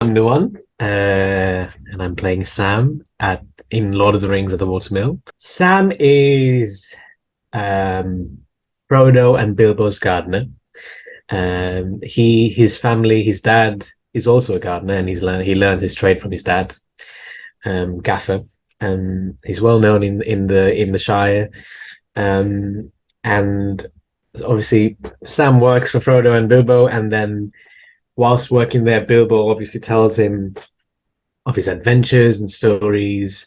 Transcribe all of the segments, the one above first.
I'm Nuwan, and I'm playing Sam at in Lord of the Rings at the Watermill. Sam is um, Frodo and Bilbo's gardener. His family, his dad is also a gardener, and he learned his trade from his dad, Gaffer, and he's well known in the Shire. Um, and obviously, Sam works for Frodo and Bilbo, and then whilst working there, Bilbo obviously tells him of his adventures and stories,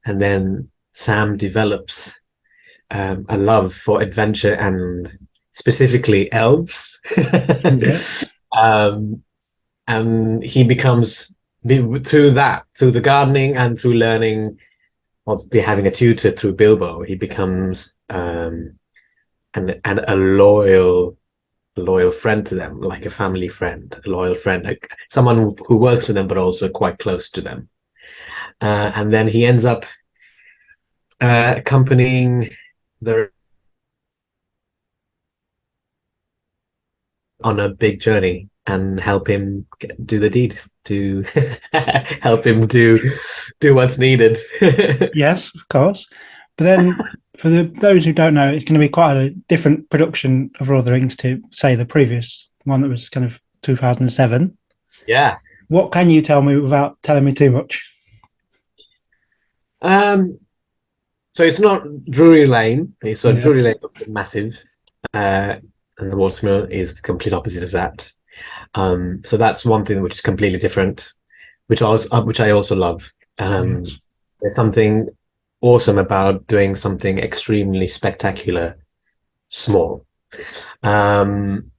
and then Sam develops a love for adventure and specifically elves. Yeah. um, and he becomes through the gardening and through learning or having a tutor through Bilbo, he becomes and a loyal friend to them, like a family friend, a loyal friend, like someone who works for them, but also quite close to them. And then he ends up accompanying the on a big journey and help him do the deed, to help him do what's needed. Yes, of course. But then, for those who don't know, it's going to be quite a different production of Lord of the Rings to, say, the previous one that was kind of 2007. Yeah. What can you tell me without telling me too much? Um. So it's not Drury Lane. So Yeah. Drury Lane is massive, and the Watermill is the complete opposite of that. So that's one thing which is completely different, which I also love. Yes. There's something awesome about doing something extremely spectacular, small. Um,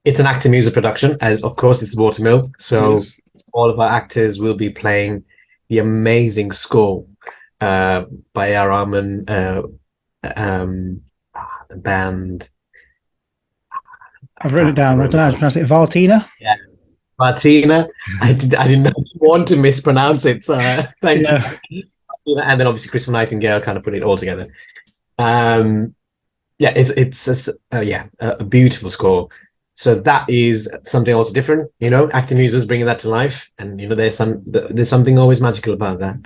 it's an actor music production, as of course it's the Watermill. So Yes. all of our actors will be playing the amazing score by A.R. Rahman, the band. I I've written it can't down. I don't remember. know how to pronounce it. Vartina. Yeah, Martina. I did not want to mispronounce it, so thank you. Yeah. And then obviously Crystal Nightingale kind of put it all together. Um, yeah, a beautiful score. So that is something also different, acting users bringing that to life, and there's something always magical about that.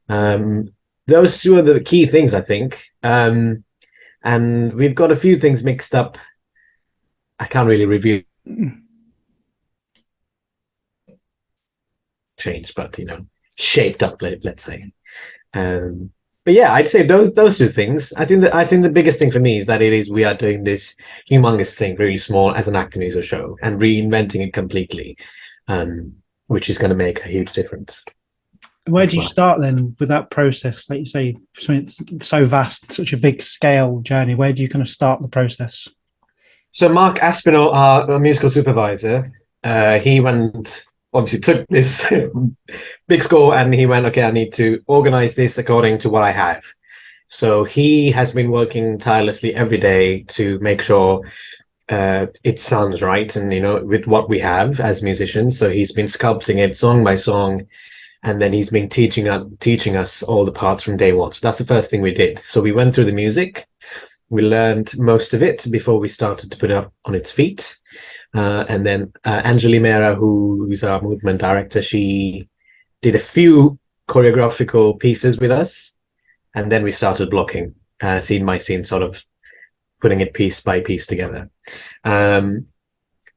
Um, those two are the key things, I think. And we've got a few things mixed up. I can't really review change, but shaped up, let's say. Um, but yeah, I'd say those two things. I think the biggest thing for me is that we are doing this humongous thing, really small, as an acting music show, and reinventing it completely, which is going to make a huge difference. Where That's do you why. start then with that process? Like you say, something so vast, such a big scale journey. Where do you kind of start the process? So Mark Aspinall, our musical supervisor, he went obviously took this big score and he went, okay, I need to organize this according to what I have. So he has been working tirelessly every day to make sure it sounds right, and with what we have as musicians. So he's been sculpting it song by song, and then he's been teaching us all the parts from day one. So that's the first thing we did. So we went through the music, we learned most of it before we started to put it up on its feet. And then Amelie Mera, who's our movement director, she did a few choreographical pieces with us, and then we started blocking scene by scene, sort of putting it piece by piece together. Um,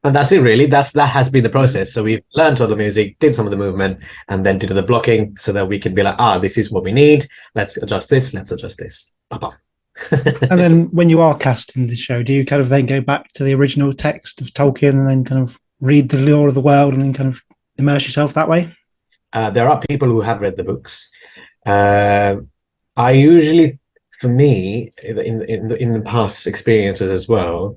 and that's it, really. That has been the process. So we've learned all the music, did some of the movement, and then did the blocking so that we can be like, this is what we need. Let's adjust this. Let's adjust this. And then when you are casting the show, do you kind of then go back to the original text of Tolkien and then kind of read the lore of the world and then kind of immerse yourself that way? There are people who have read the books. Uh, I usually, for me, in the past experiences as well,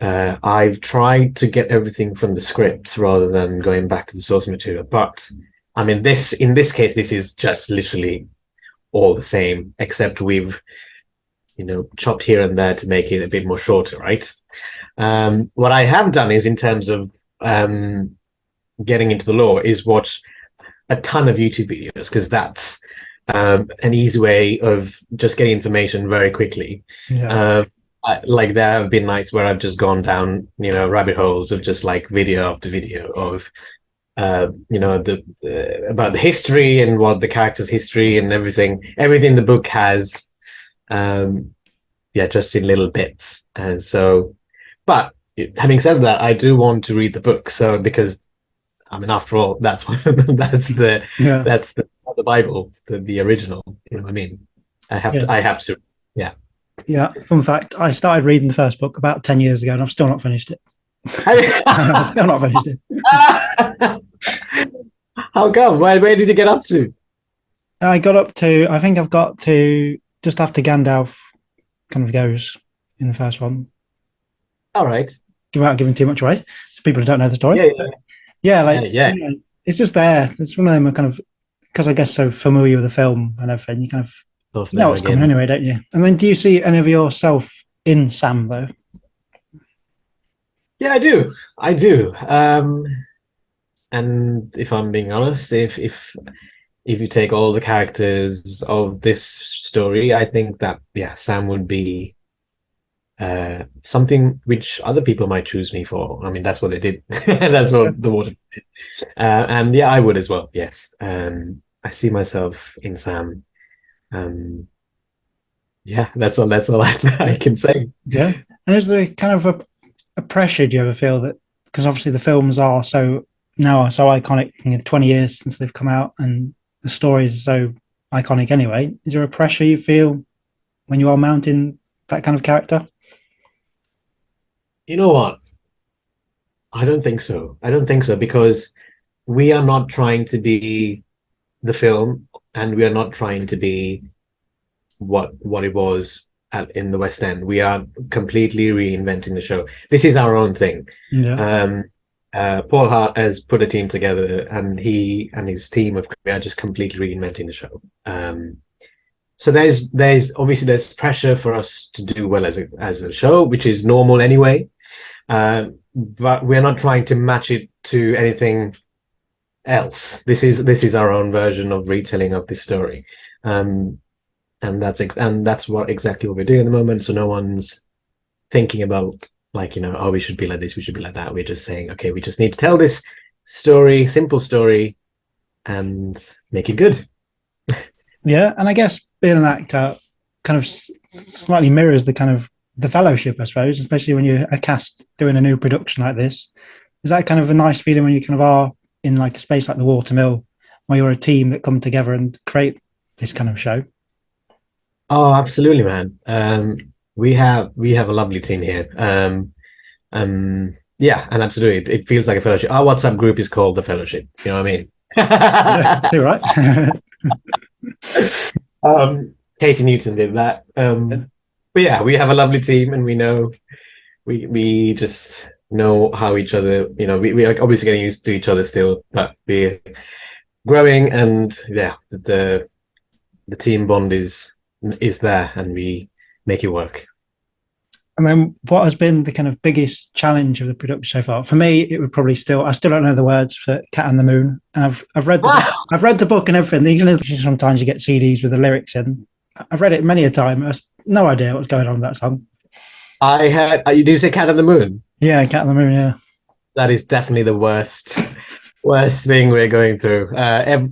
I've tried to get everything from the script rather than going back to the source material. But I mean, in this case, this is just literally all the same, except we've chopped here and there to make it a bit more shorter, right? What I have done is, in terms of getting into the lore, is watch a ton of YouTube videos, because that's an easy way of just getting information very quickly. Yeah. Like there have been nights where I've just gone down, rabbit holes of just like video after video of about the history and what the character's history and everything the book has. Um, yeah, just in little bits. And so, but having said that, I do want to read the book. So because I mean, after all, that's what Yeah, that's the Bible, the original. You know what I mean? yeah, I have to. Yeah. yeah. Fun fact: I started reading the first book about 10 years ago, and I've still not finished it. I've still not finished it. How come? Where did you get up to? I got up to. I think I've got to just after Gandalf kind of goes in the first one. All right. Without giving too much away, so people who don't know the story. Yeah, But yeah, yeah, like yeah. it's just there. It's one of them kind of because I guess so familiar with the film and everything. You kind of Of you know them what's coming again. anyway, don't you? And then do you see any of yourself in Sam though? Yeah, I do. I do. And if I'm being honest, if you take all the characters of this story, I think that yeah, Sam would be something which other people might choose me for. I mean, that's what they did. That's what the water did. And yeah, I would as well. Yes. I see myself in Sam. Um, yeah, that's all I can say. Yeah. And is there kind of a pressure do you ever feel that because obviously the films are so now are so iconic, 20 years since they've come out and the stories are so iconic anyway. Is there a pressure you feel when you are mounting that kind of character? You know what? I don't think so. I don't think so because we are not trying to be the film, and we are not trying to be what it was in the West End. We are completely reinventing the show. This is our own thing. Yeah. Um, Paul Hart has put a team together, and he and his team are just completely reinventing the show. So there's obviously there's pressure for us to do well as a show, which is normal anyway. But we're not trying to match it to anything else. This is our own version of retelling of this story. Um, and that's what exactly what we're doing at the moment. So no one's thinking about like oh we should be like this, we should be like that. We're just saying okay, we just need to tell this story, simple story, and make it good. Yeah. And I guess being an actor kind of slightly mirrors the kind of the fellowship, I suppose, especially when you're a cast doing a new production like this. Is that kind of a nice feeling when you kind of are in like a space like the Watermill, where you're a team that come together and create this kind of show? Oh, absolutely, man. We have a lovely team here. Yeah, and absolutely, it feels like a fellowship. Our WhatsApp group is called the Fellowship. You know what Yeah, I too right. mean? Katie Newton did that. But yeah, we have a lovely team, and we just know how each other. We are obviously getting used to each other still, but we're growing, and yeah, the team bond is there, and we make it work. And then what has been the kind of biggest challenge of the production so far? For me, it would probably I still don't know the words for Cat and the Moon. And I've read the book. I've read the book and everything. Sometimes you get CDs with the lyrics in. I've read it many a time. I have no idea what's going on with that song. I had you did say Cat on the Moon. Yeah, Cat and the Moon, yeah. That is definitely the worst thing we're going through.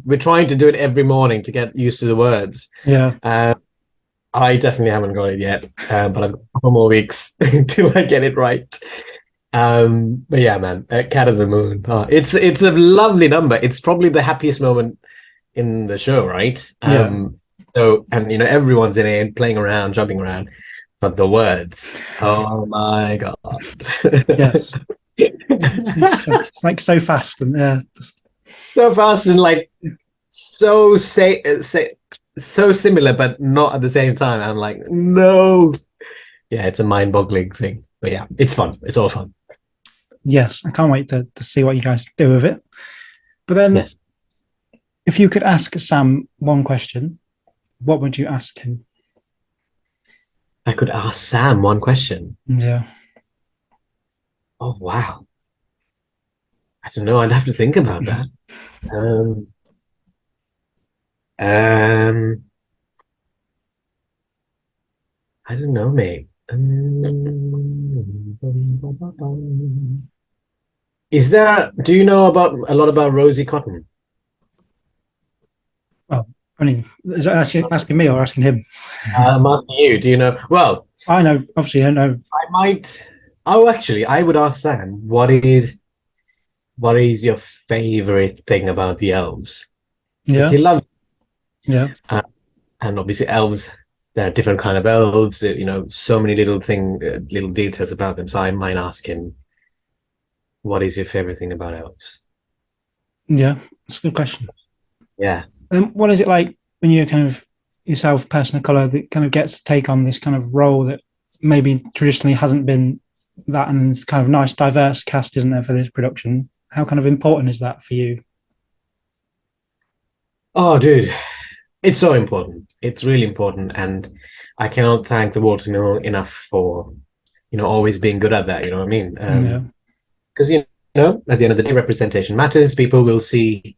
We're trying to do it every morning to get used to the words. Yeah. I definitely haven't got it yet, but I've got a couple more weeks until I get it right. But yeah, man, Cat of the Moon. Oh, it's a lovely number. It's probably the happiest moment in the show, right? Yeah. So and everyone's in it, playing around, jumping around, but the words. Oh my god. Yes. It's like so fast and yeah. So fast and like say so similar, but not at the same time. I'm like, no. Yeah, it's a mind-boggling thing. But yeah, it's fun. It's all fun. Yes, I can't wait to see what you guys do with it. But then, Yes. if you could ask Sam one question, what would you ask him? I could ask Sam one question. Yeah. Oh wow. I don't know. I'd have to think about that. Um, um, I don't know, mate. Is there? Do you know about a lot about Rosie Cotton? Oh, I mean, is that asking me or asking him? I'm asking you. Do you know? Well, I know, obviously, I know. I might. Oh, actually, I would ask Sam. What is your favorite thing about the elves? Because Yeah, he loves, yeah, uh, and obviously elves. There are different kind of elves. So many little details about them. So I might ask him, what is your favorite thing about elves? yeah. That's a good question. Yeah. And what is it like when you're kind of yourself, person of color, that kind of gets to take on this kind of role that maybe traditionally hasn't been that, and it's kind of nice, diverse cast, isn't there, for this production? How kind of important is that for you? Oh, dude, it's so important. It's really important, and I cannot thank the Watermill enough for always being good at that. You know what I mean? Yeah, Because at the end of the day, representation matters. People will see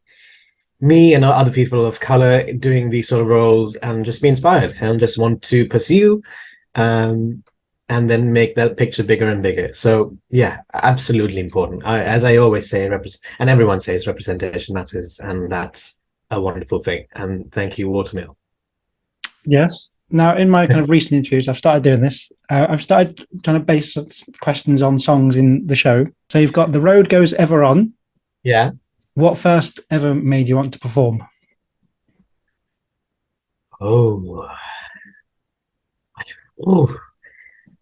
me and other people of color doing these sort of roles and just be inspired and just want to pursue, um, and then make that picture bigger and bigger. So yeah, absolutely important. As I always say, and everyone says representation matters, and that's a wonderful thing. And thank you, Watermill. yes. Now, in my kind of recent interviews, I've started doing this. I've started trying to base questions on songs in the show. So you've got "The Road Goes Ever On." Yeah. What first ever made you want to perform? Oh. Oh.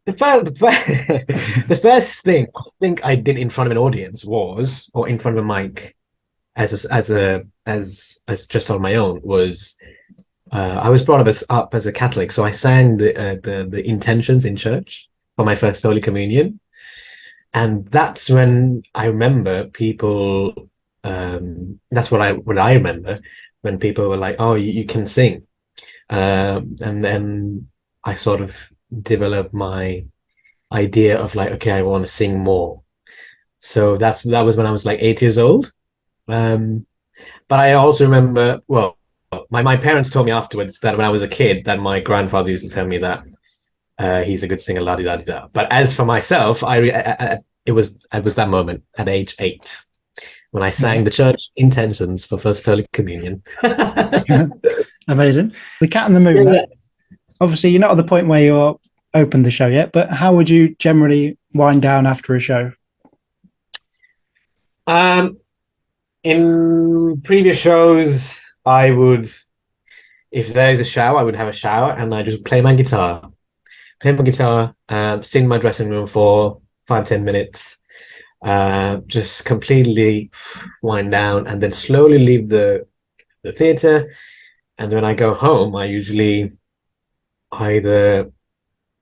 The first thing I think I did in front of an audience was, or in front of a mic, as just on my own, was I was brought up as a Catholic, so I sang the intentions in church for my first Holy Communion, and that's when I remember people. That's what I remember when people were like, "Oh, you can sing," and then I sort of developed my idea of like, okay, I want to sing more. So that was when I was like 8 years old. Um, but I also remember, well, my parents told me afterwards that when I was a kid, that my grandfather used to tell me that he's a good singer, la di da di da. But as for myself, it was that moment at age 8 when I Yeah. sang the church intentions for First Holy Communion. Amazing. The Cat and the Moon. Yeah. Obviously, you're not at the point where you're opened the show yet, but how would you generally wind down after a show? Um, in previous shows, I would, if there's a shower, I would have a shower and I just play my guitar, sit in my dressing room for 5-10 minutes, just completely wind down, and then slowly leave the theater. And when I go home, I usually either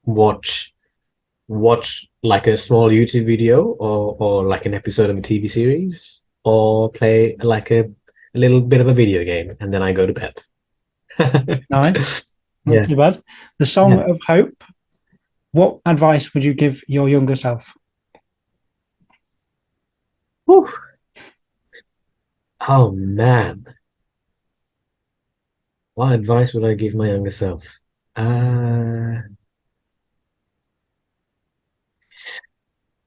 watch watch like a small YouTube video, or like an episode of a TV series, or play like a little bit of a video game, and then I go to bed. Nice. Not Yeah. too bad. The Song Yeah. of Hope. What advice would you give your younger self? Whew. Oh man, what advice would I give my younger self? Uh,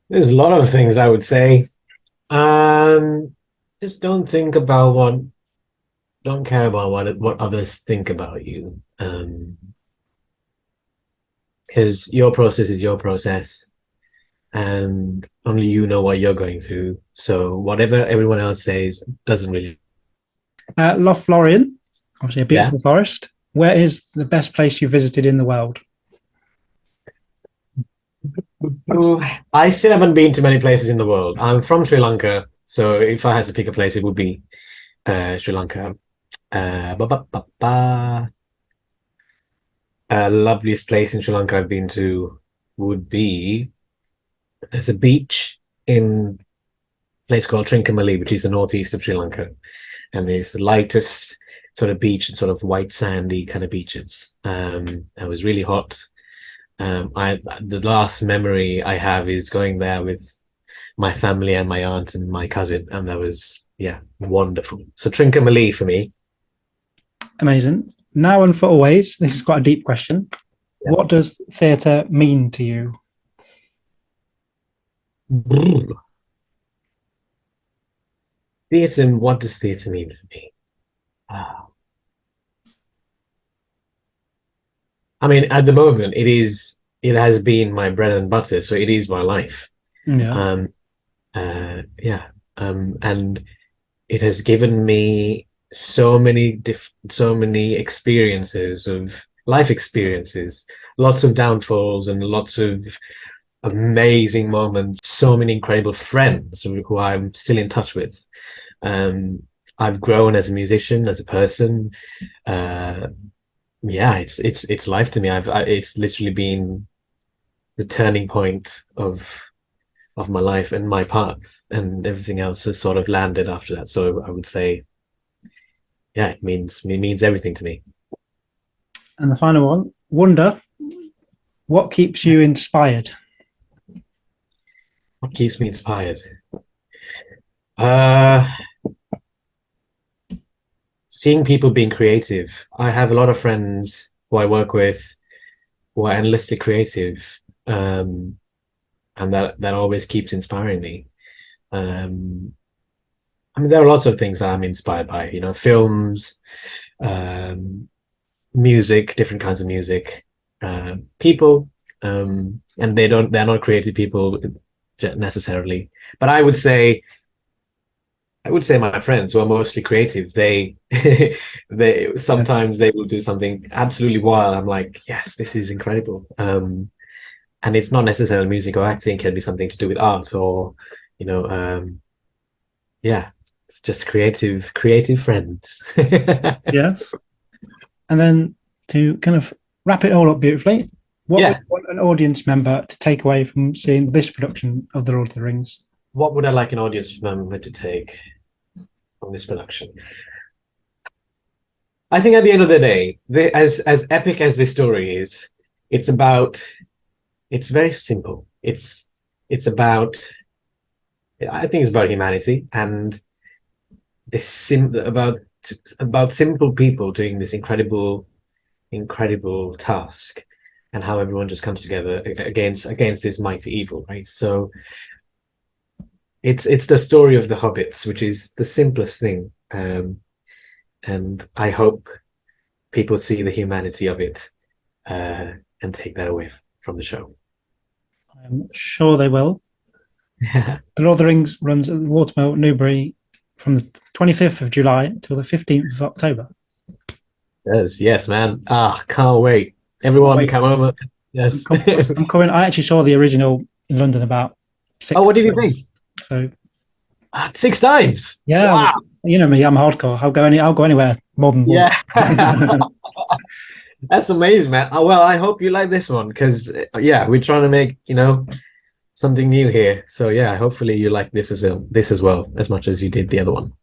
there's a lot of things I would say. Um, just don't care about what others think about you. Because your process is your process, and only you know what you're going through. So whatever everyone else says doesn't really. Lothlorien, obviously a Yeah. beautiful forest. Where is the best place you visited in the world? I still haven't been to many places in the world. I'm from Sri Lanka, so if I had to pick a place, it would be Sri Lanka. Ba, ba, ba, ba. Loveliest place in Sri Lanka I've been to would be, there's a beach in a place called Trincomalee, which is the northeast of Sri Lanka, and it's the lightest sort of beach and sort of white sandy kind of beaches. It was really hot. I The last memory I have is going there with my family and my aunt and my cousin, and that was, yeah, wonderful. So Trincomalee for me. Amazing. Now and for always. This is quite a deep question. Yeah. What does theatre mean to you? Theatre, what does theatre mean to me? Ah, I mean, at the moment, it has been my bread and butter, so it is my life. Yeah. Um, yeah, and it has given me so many experiences of life experiences, lots of downfalls and lots of amazing moments, so many incredible friends who I'm still in touch with. Um, I've grown as a musician, as a person. Uh, yeah, it's life to me. It's literally been the turning point of my life and my path, and everything else has sort of landed after that. So I would say, yeah, it means everything to me. And the final one, wonder, what keeps you inspired? What keeps me inspired? Uh, Seeing people being creative. I have a lot of friends who I work with who are endlessly creative, and that always keeps inspiring me. Um, I mean, there are lots of things that I'm inspired by. You know, films, um, music, different kinds of music, people, and they're not creative people necessarily. But I would say my friends who are mostly creative, they Yeah. sometimes they will do something absolutely wild. I'm like, yes, this is incredible. And it's not necessarily music or acting; it can be something to do with art or, you know, yeah, it's just creative friends. Yeah. And then to kind of wrap it all up beautifully, what would Yeah, you want an audience member to take away from seeing this production of The Lord of the Rings? what would I like an audience member to take from this production? I think at the end of the day, as epic as this story is, it's about it's very simple. It's about I think it's about humanity and this about simple people doing this incredible task, and how everyone just comes together against this mighty evil, right? So it's the story of the hobbits, which is the simplest thing, and I hope people see the humanity of it, and take that away from the show. I'm sure they will. The Lord of the Rings runs at the Watermill, Newbury from the 25th of July till the 15th of October. Yes, man. Ah, can't wait. Can't Everyone wait. come over. Yes. I'm coming. I actually saw the original in London about Oh, six what did you think? times. So Ah, 6 times. yeah, Wow. you know me, I'm hardcore. I'll go anywhere more than once. Yeah. That's amazing, man. Oh, well, I hope you like this one because, yeah, we're trying to make, something new here. So, yeah, hopefully you like this as well as much as you did the other one.